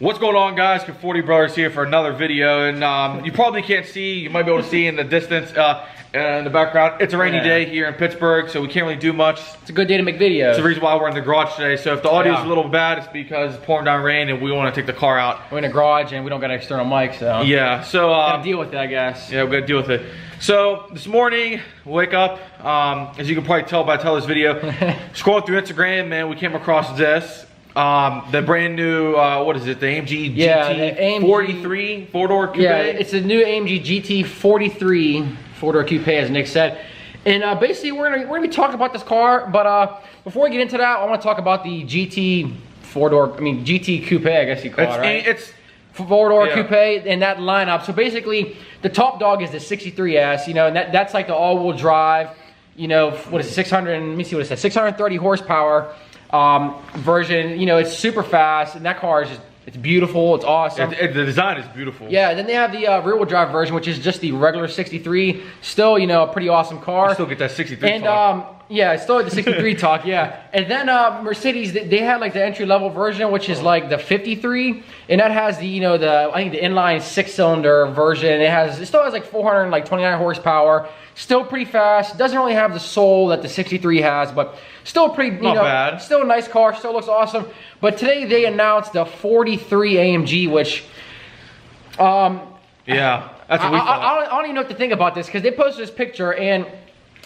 What's going on, guys? Good40 Brothers here for another video, and you probably can't see, you might be able to see in the distance, in the background. It's a rainy day here in Pittsburgh, so we can't really do much. It's a good day to make videos. It's the reason why we're in the garage today, so if the audio is a little bad, it's because it's pouring down rain and we want to take the car out. We're in a garage and we don't got an external mic, so yeah, so gotta deal with it, I guess. Yeah, we gotta deal with it. So this morning, wake up, as you can probably tell by this video, scrolling through Instagram, man, we came across this. The brand new, what is it, the AMG GT43 four-door coupe? Yeah, it's a new AMG GT43 four-door coupe, as Nick said. And basically, we're gonna be talking about this car, but before we get into that, I want to talk about the GT GT coupe, I guess you call it, right? It's four-door coupe and that lineup. So basically, the top dog is the 63S, you know, and that's like the all-wheel drive, you know, what is it, 600, let me see what it says, 630 horsepower. Version, you know, it's super fast, and that car is just, it's beautiful, it's awesome. The design is beautiful. Yeah, then they have the rear-wheel drive version, which is just the regular 63. Still, you know, a pretty awesome car. You still get that 63 and, talk. yeah, still at the 63 talk, yeah. And then Mercedes, they had like the entry-level version, which is like the 53, and that has the, you know, I think the inline 6-cylinder version. It still has like 429 horsepower. Still pretty fast. Doesn't really have the soul that the 63 has, but still pretty, you know, bad. Still a nice car. Still looks awesome. But today they announced the 43 AMG, which, yeah, that's what we thought. I don't even know what to think about this, because they posted this picture, and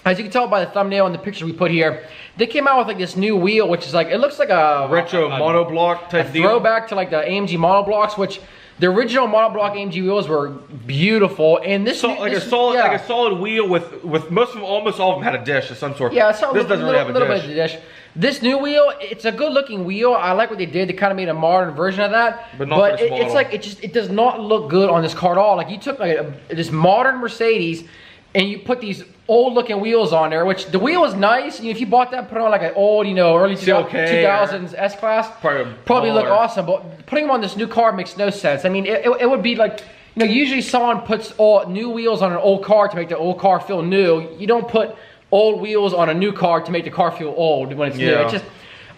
as you can tell by the thumbnail and the picture we put here, they came out with like this new wheel, which is like, it looks like a retro monoblock type deal. Throwback to like the AMG monoblocks, which the original monoblock AMG wheels were beautiful, and this like a solid wheel with almost all of them had a dish of some sort. Yeah, so this doesn't really have a little bit of the dish. This new wheel, it's a good looking wheel. I like what they did. They kind of made a modern version of that. But it's like it does not look good on this car at all. Like you took like this modern Mercedes and you put these old looking wheels on there, which the wheel is nice. You know, if you bought that, put it on like an old, you know, early 2000s S-Class, probably look awesome. But putting them on this new car makes no sense. I mean, it would be like, you know, usually someone puts new wheels on an old car to make the old car feel new. You don't put old wheels on a new car to make the car feel old when it's new. It's just,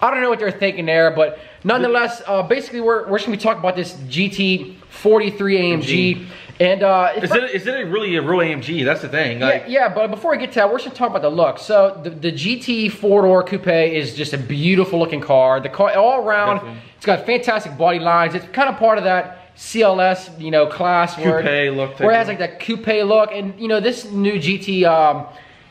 I don't know what they're thinking there, but nonetheless, basically we're just gonna be talking about this GT43 AMG. And is it really a real AMG? That's the thing. Like, yeah, but before we get to that, we're just gonna talk about the look. So the GT four-door coupe is just a beautiful looking car. The car all around, it's got fantastic body lines. It's kind of part of that CLS, you know, class coupe look, where it has like that coupe look. And you know, this new GT,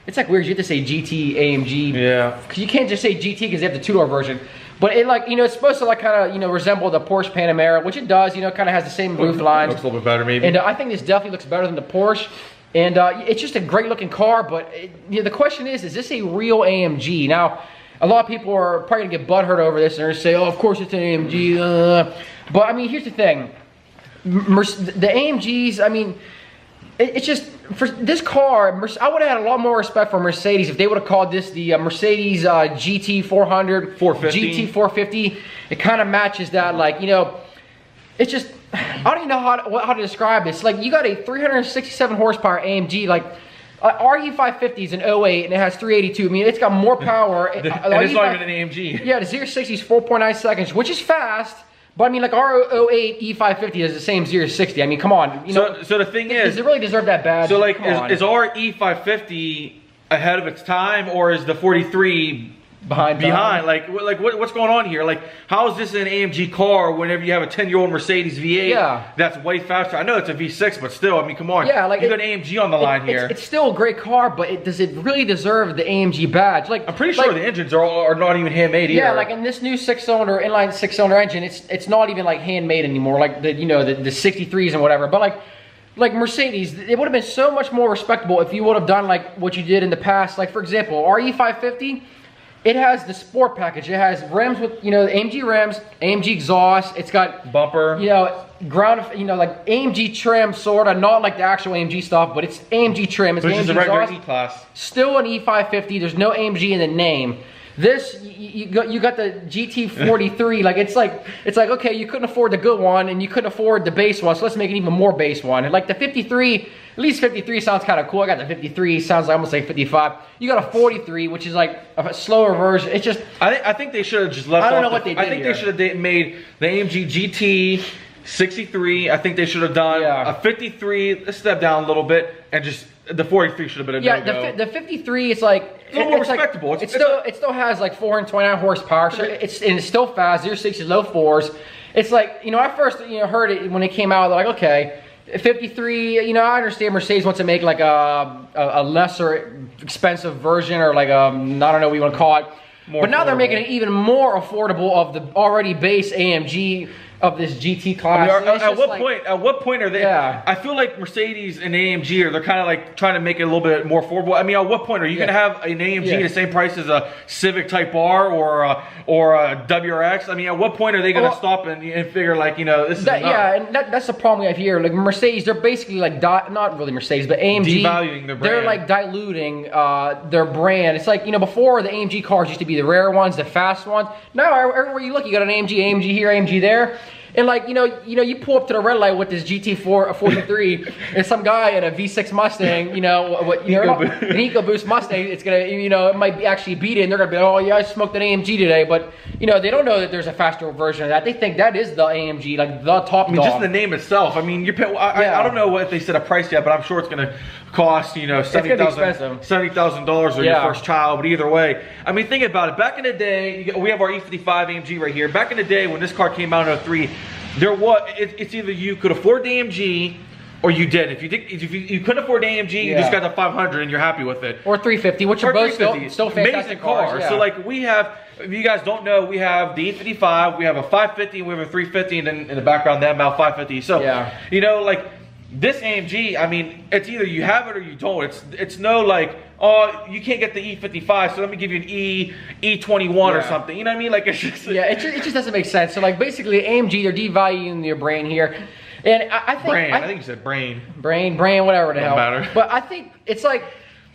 it's like weird you have to say GT AMG. Yeah. Because you can't just say GT because they have the two-door version. But it, like, you know, it's supposed to like kind of, you know, resemble the Porsche Panamera, which it does. You know, it kind of has the same roof lines. Looks a little bit better, maybe. And I think this definitely looks better than the Porsche. And it's just a great looking car. But you know, the question is this a real AMG? Now, a lot of people are probably gonna get butthurt over this and they're gonna say, oh, of course it's an AMG. But I mean, here's the thing: the AMGs. I mean, it's just, for this car, I would have had a lot more respect for Mercedes if they would have called this the Mercedes GT400, 450. GT450. It kind of matches that, like, you know, it's just, I don't even know how to describe this. Like, you got a 367 horsepower AMG, like, RE550 is an 08 and it has 382. I mean, it's got more power. And it's not even an AMG. Yeah, the 0-60 is 4.9 seconds, which is fast. But I mean, like our 08 E550 is the same 0-60. I mean, come on. You know, so the thing is, does it really deserve that bad? So like, is our E550 ahead of its time, or is the 43 behind? Like what's going on here? Like, how is this an AMG car whenever you have a 10-year-old Mercedes V8 that's way faster? I know it's a V6, but still, I mean, come on. Yeah, like you got an AMG on the line here. It's still a great car, but does it really deserve the AMG badge? Like, I'm pretty sure the engines are not even handmade either. Yeah, like in this new 6-cylinder inline 6-cylinder engine, it's not even like handmade anymore. Like the, you know, the 63s and whatever. But like Mercedes, it would have been so much more respectable if you would have done like what you did in the past. Like, for example, our E550. It has the sport package. It has rims with, you know, AMG rims, AMG exhaust. It's got bumper, you know, ground, you know, like AMG trim, sorta, not like the actual AMG stuff, but it's AMG trim. It's AMG a regular exhaust. E-Class. Still an E550. There's no AMG in the name. This you got the GT43. Like it's like okay, you couldn't afford the good one and you couldn't afford the base one, so let's make an even more base one. And like the 53, at least 53 sounds kind of cool. I got the 53, sounds like almost like 55. You got a 43, which is like a slower version. It's just I think they should have just left. I don't know what they did. I think they should have made the AMG GT 63. I think they should have done a 53, a step down a little bit, and just the 43 should have been a no-go. The 53 is like a little more respectable. Like, it still has like 429 horsepower, so it's still fast. 0-60 low fours. It's like, you know, I first heard it when it came out. They're like, okay, 53. You know, I understand Mercedes wants to make like a lesser expensive version, or like I don't know what you want to call it. But now they're making it even more affordable of the already base AMG of this GT class. I mean, at what point are they? Yeah. I feel like Mercedes and AMG they're kind of like trying to make it a little bit more affordable. I mean, at what point are you going to have an AMG the same price as a Civic Type R or a WRX? I mean, at what point are they going to stop and figure like, you know, this is and that's the problem we have here. Like Mercedes, they're basically like not really Mercedes, but AMG devaluing their brand. They're like diluting their brand. It's like, you know, before the AMG cars used to be the rare ones, the fast ones. Now everywhere you look, you got an AMG here, AMG there. And like, you know, you pull up to the red light with this GT43 and some guy in a V6 Mustang, an EcoBoost Mustang, it's gonna, you know, it might actually beat it, and they're gonna be, oh yeah, I smoked an AMG today, but you know, they don't know that there's a faster version of that. They think that is the AMG, like the top dog. Just the name itself. I mean, I don't know what they set a price yet, but I'm sure it's gonna cost, you know, $70,000 or your first child. But either way, I mean, think about it. Back in the day, we have our E55 AMG right here. Back in the day when this car came out in 03. It's either you could afford the AMG or you did. If you couldn't afford the AMG, you just got the 500 and you're happy with it. Or 350, which are both still fantastic cars. Yeah. So like we have, if you guys don't know, we have the E55, we have a 550, and we have a 350, and then in the background the ML 550. So you know, like this AMG, I mean, it's either you have it or you don't. It's no like, oh, you can't get the E55, so let me give you an E21 or something. You know what I mean? Like it's just it just doesn't make sense. So like basically AMG, they're devaluing their brand here. And I think I think you said brain, whatever the hell. Matter. But I think it's like,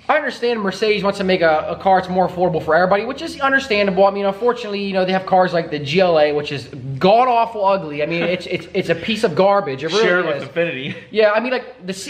I understand Mercedes wants to make a car that's more affordable for everybody, which is understandable. I mean, unfortunately, you know, they have cars like the GLA, which is god awful ugly. I mean, it's a piece of garbage. It really Shared with Infinity. Yeah, I mean, like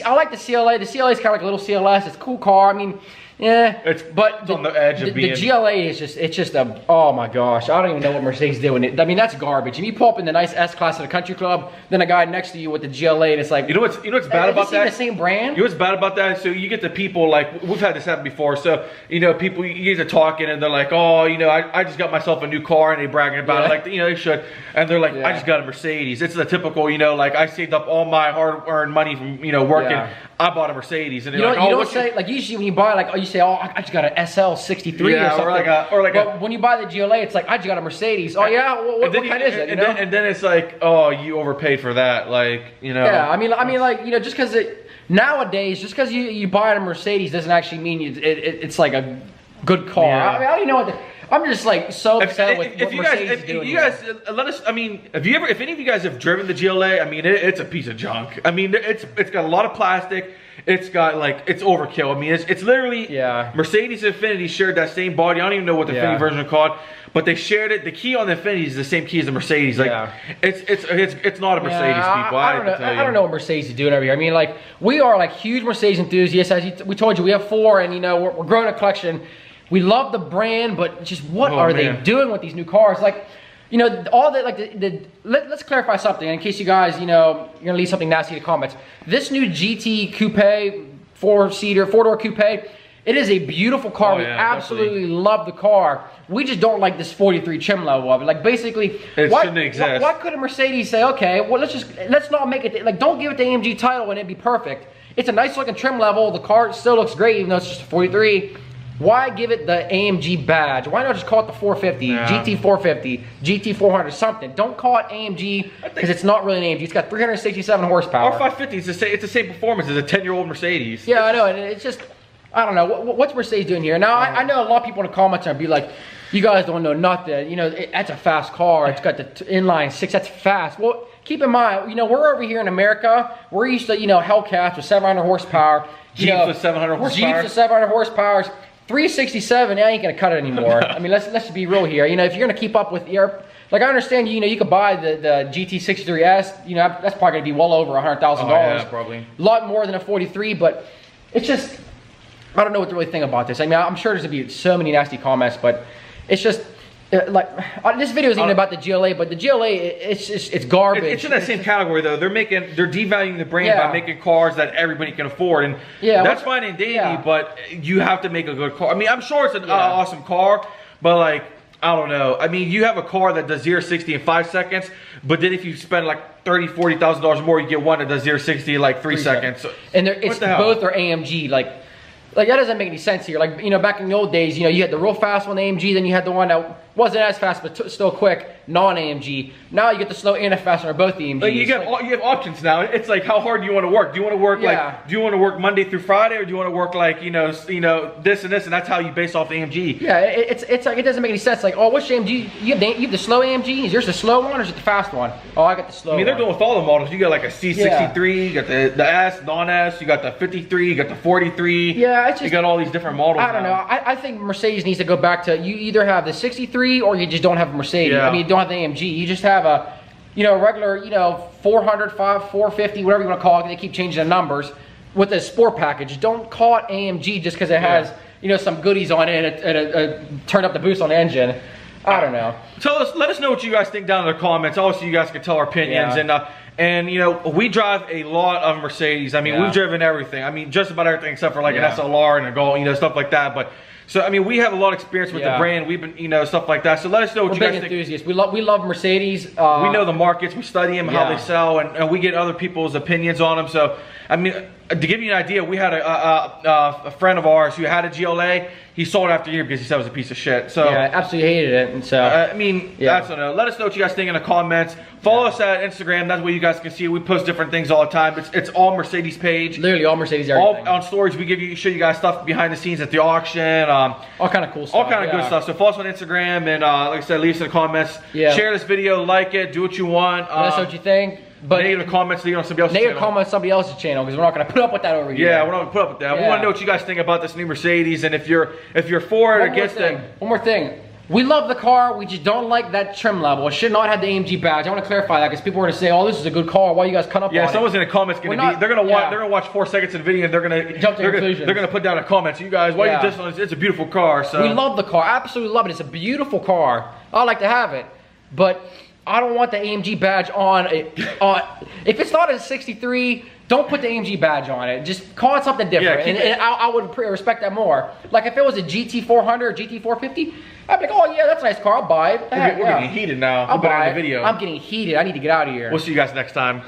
I like the CLA. The CLA is kind of like a little CLS. It's a cool car. I mean, yeah, it's on the edge of being. The GLA is just a, oh my gosh, I don't even know what Mercedes did with it. I mean, that's garbage. If you pull up in the nice S class at a country club, then a guy next to you with the GLA, and it's like, you know what's bad about that? The same brand. You know what's bad about that? So you get the people like, we've had this happen before. So you know, people, you guys are talking and they're like, oh, you know, I just got myself a new car, and they bragging about it, like, you know, they should, and they're like, I just got a Mercedes. It's the typical, you know, like I saved up all my hard-earned money from, you know, working. I bought a Mercedes, and they're like, oh, you don't say, like, usually when you buy, like, oh, you say, oh, I just got an SL 63 or something. But when you buy the GLA, it's like, I just got a Mercedes. Oh yeah, what kind is it? And then it's like, oh, you overpaid for that, like, you know. Yeah, I mean, like, you know, just because nowadays, just because you buy a Mercedes doesn't actually mean it's like a good car. Yeah. I mean, I don't even know what I'm just like so upset with what Mercedes is doing. You guys let us. I mean, if any of you guys have driven the GLA, I mean, it's a piece of junk. I mean, it's got a lot of plastic. It's got like, it's overkill. I mean, it's literally Mercedes and Infiniti shared that same body. I don't even know what the Infiniti version is called, but they shared it. The key on the Infiniti is the same key as the Mercedes. Like it's not a Mercedes, people. I don't know what Mercedes is doing over here. I mean, like, we are like huge Mercedes enthusiasts. As we told you, we have 4, and you know, we're growing a collection. We love the brand, but just what are they doing with these new cars? Like, you know, all the, like, let's clarify something in case you guys, you know, you're gonna leave something nasty in the comments. This new GT Coupe, 4-door coupe, it is a beautiful car. We absolutely love the car. We just don't like this 43 trim level of it. Like, basically, it shouldn't exist. Why couldn't Mercedes say, okay, well, let's not make it, like, don't give it the AMG title and it'd be perfect. It's a nice looking trim level. The car still looks great, even though it's just a 43. Why give it the AMG badge? Why not just call it the 450, GT 450, GT 400, something? Don't call it AMG, because it's not really an AMG. It's got 367 horsepower. R550, it's the same performance as a 10-year-old Mercedes. Yeah, I know, and it's just, I don't know. What's Mercedes doing here? Now, I know a lot of people in the comments are be like, you guys don't know nothing. You know, that's a fast car. It's got the inline 6. That's fast. Well, keep in mind, you know, we're over here in America. We're used to, you know, Hellcats with 700 horsepower. Jeeps with 700 horsepower. Jeeps with 700 horsepower. 367, I ain't gonna cut it anymore. I mean, let's be real here. You know, if you're gonna keep up with your, like I understand, you know, you could buy the GT63S. You know, that's probably gonna be well over $100,000. Yeah, probably. A lot more than a 43, but it's just, I don't know what to really think about this. I mean, I'm sure there's gonna be so many nasty comments, but it's just. Like this video isn't even about the GLA, but the GLA it's garbage. It's in that same category though. They're devaluing the brand by making cars that everybody can afford, and that's fine and dandy. But you have to make a good car. I mean, I'm sure it's an awesome car, but like I don't know. I mean, you have a car that does 0-60 in 5 seconds, but then if you spend like $30,000-$40,000 more, you get one that does 0-60 in like 3 seconds. And both are AMG Like that doesn't make any sense here. Like, you know, back in the old days, you know, you had the real fast one, AMG, then you had the one that wasn't as fast but still quick, non-AMG. Now you get the slow and the fast one, or both AMGs. Like you have options now. It's like, how hard do you want to work? Do you want to work like, do you want to work Monday through Friday, or do you want to work like, you know, this and this, and that's how you base off the AMG? Yeah, it's like, it doesn't make any sense. Like, oh, which AMG? You have the slow AMG? Is yours the slow one or is it the fast one? Oh, I got the slow one. I mean, they're doing with all the models. You got like a C63, you got the S, non-S, you got the 53, you got the 43. Yeah, it's just, you got all these different models. I don't know. I think Mercedes needs to go back to, you either have the 63 or you just don't have a Mercedes. I mean, you don't have the AMG. You just have a, you know, regular, you know, 400, 450, whatever you want to call it. They keep changing the numbers with a sport package. Don't call it AMG just because it has, you know, some goodies on it and turn up the boost on the engine. I don't know. Let us know what you guys think down in the comments. Also, you guys can tell our opinions. And you know, we drive a lot of Mercedes. I mean, we've driven everything. I mean, just about everything except for like an SLR and a Gold, you know, stuff like that. But so I mean, we have a lot of experience with the brand. We've been, you know, stuff like that. So let us know what you guys think. Enthusiasts. We love Mercedes. We know the markets. We study them, how they sell, and we get other people's opinions on them. So I mean, to give you an idea, we had a friend of ours who had a GLA. He sold it after a year because he said it was a piece of shit. So yeah, absolutely hated it. And so I mean, I don't know. Let us know what you guys think in the comments. Follow us at Instagram. That's where you guys can see it. We post different things all the time. It's all Mercedes page. Literally all Mercedes. Everything. All on stories. We show you guys stuff behind the scenes at the auction. All kind of cool stuff. All kind of good stuff. So follow us on Instagram and like I said, leave us in the comments. Share this video, like it, do what you want. Let us know what you think. But negative comments, leave on somebody else's channel. Negative comments on somebody else's channel because we're not going to put up with that over here. Yeah, we're not going to put up with that. We want to know what you guys think about this new Mercedes, and if you're for it or against it. One more thing. We love the car. We just don't like that trim level. It should not have the AMG badge. I want to clarify that because people are going to say, "Oh, this is a good car. Why are you guys cut up on it?" Yeah, someone's in the comments going to be. They're going to watch 4 seconds of the video and they're going to jump to conclusions. They're going to put down a comment. So you guys, why are you dissing? It's a beautiful car. So we love the car. Absolutely love it. It's a beautiful car. I like to have it, but I don't want the AMG badge on it. If it's not a 63, don't put the AMG badge on it. Just call it something different, and I would respect that more. Like if it was a GT400 or GT450, I'd be like, oh yeah, that's a nice car. I'll buy it. We're getting heated now. I'll buy it. The video. I'm getting heated. I need to get out of here. We'll see you guys next time.